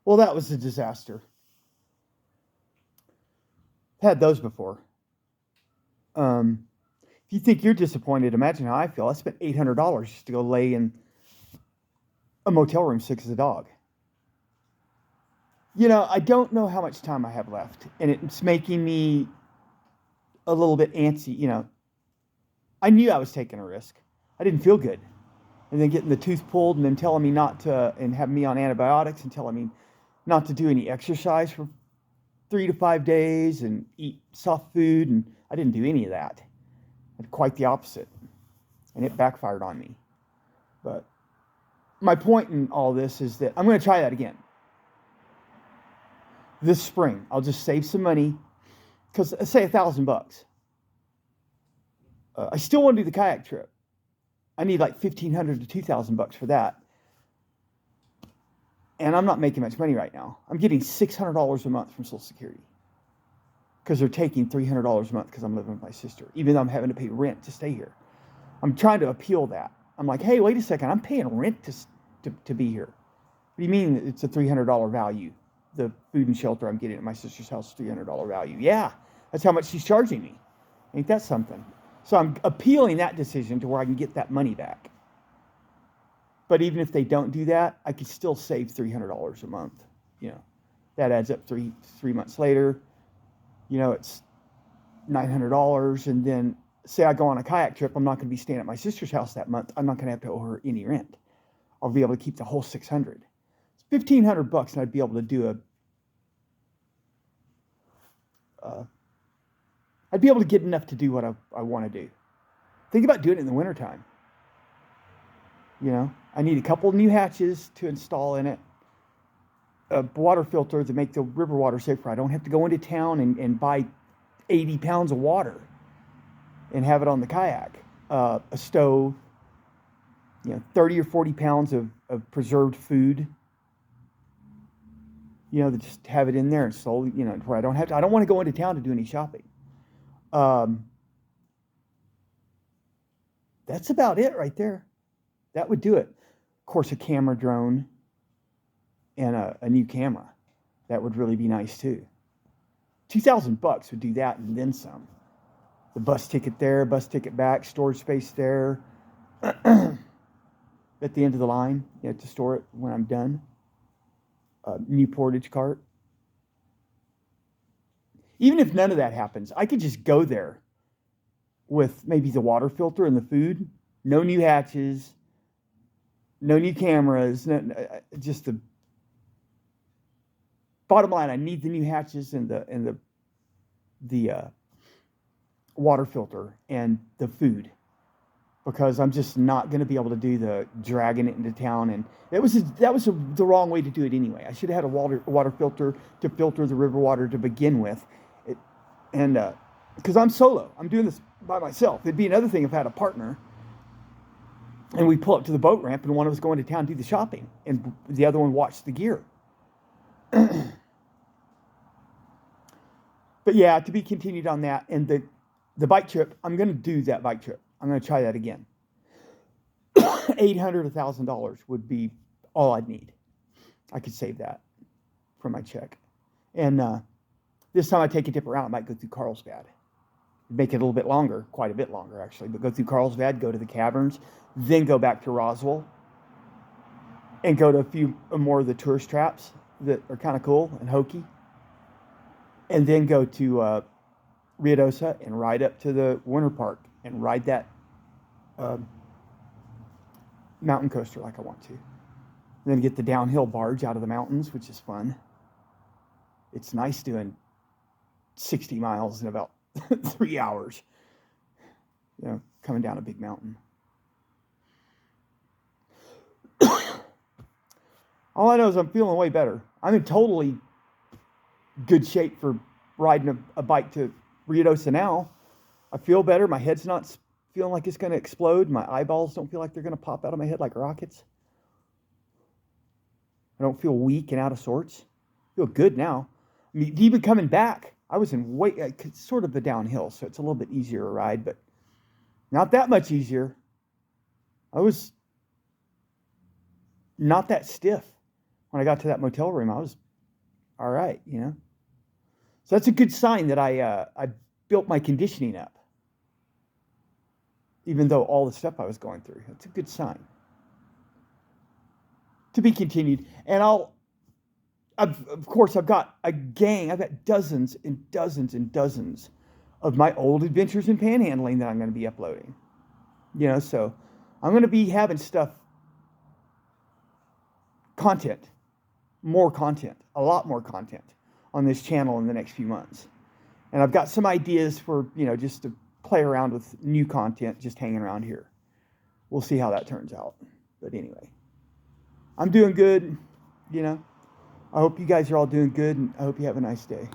Well, that was a disaster. Had those before. Um, if you think you're disappointed, imagine how I feel. I spent $800 just to go lay in a motel room sick as a dog. I don't know how much time I have left, and it's making me a little bit antsy. I knew I was taking a risk. I didn't feel good. And then getting the tooth pulled and then telling me not to, and having me on antibiotics and telling me not to do any exercise for 3 to 5 days and eat soft food. And I didn't do any of that. I did quite the opposite. And it backfired on me. But my point in all this is that I'm going to try that again this spring. I'll just save some money because say $1,000. I still want to do the kayak trip. I need like $1,500 to $2,000 for that. And I'm not making much money right now. I'm getting $600 a month from Social Security because they're taking $300 a month because I'm living with my sister, even though I'm having to pay rent to stay here. I'm trying to appeal that. I'm like, hey, wait a second. I'm paying rent to be here. What do you mean it's a $300 value? The food and shelter I'm getting at my sister's house is $300 value. Yeah, that's how much she's charging me. Ain't that something? So I'm appealing that decision to where I can get that money back. But even if they don't do that, I could still save $300 a month. That adds up three months later. It's $900. And then say I go on a kayak trip, I'm not going to be staying at my sister's house that month. I'm not going to have to owe her any rent. I'll be able to keep the whole $600. It's $1,500, and I'd be able to do I'd be able to get enough to do what I want to do. Think about doing it in the wintertime. I need a couple of new hatches to install in it, a water filter to make the river water safer. I don't have to go into town and buy 80 pounds of water and have it on the kayak. A stove, 30 or 40 pounds of preserved food, to just have it in there and slowly, where I don't want to go into town to do any shopping. That's about it right there. That would do it. Of course, a camera drone and a new camera. That would really be nice too. $2,000 would do that and then some. The bus ticket there, bus ticket back, storage space there. At the end of the line, to store it when I'm done. New portage cart. Even if none of that happens, I could just go there with maybe the water filter and the food. No new hatches. No new cameras. Just the bottom line. I need the new hatches and the water filter and the food, because I'm just not going to be able to do the dragging it into town. And that was the wrong way to do it anyway. I should have had a water filter to filter the river water to begin with. Because I'm solo. I'm doing this by myself. It'd be another thing if I had a partner and we pull up to the boat ramp and one of us go into town do the shopping and the other one watch the gear. But yeah, to be continued on that. And the bike trip, I'm going to do that bike trip. I'm going to try that again. $800, $1,000 would be all I'd need. I could save that from my check. And this time I take a dip around, I might go through Carlsbad. Make it a little bit longer, quite a bit longer actually, but go through Carlsbad, go to the caverns, then go back to Roswell and go to a few more of the tourist traps that are kind of cool and hokey. And then go to Ruidoso and ride up to the Winter Park and ride that mountain coaster like I want to. And then get the downhill barge out of the mountains, which is fun. It's nice doing 60 miles in about 3 hours, coming down a big mountain. All I know is I'm feeling way better. I'm in totally good shape for riding a bike to Ruidoso now. I feel better. My head's not feeling like it's going to explode. My eyeballs don't feel like they're going to pop out of my head like rockets. I don't feel weak and out of sorts. I feel good now. I mean, even coming back, I was in sort of a downhill, so it's a little bit easier to ride, but not that much easier. I was not that stiff. when I got to that motel room, I was all right, you know. So that's a good sign that I built my conditioning up, even though all the stuff I was going through. That's a good sign. To be continued. And of course, I've got a gang. I've got dozens and dozens and dozens of my old adventures in panhandling that I'm going to be uploading. You know, so I'm going to be having content, more content, a lot more content on this channel in the next few months. And I've got some ideas for, you know, just to play around with new content, just hanging around here. We'll see how that turns out. But anyway, I'm doing good, you know. I hope you guys are all doing good, and I hope you have a nice day.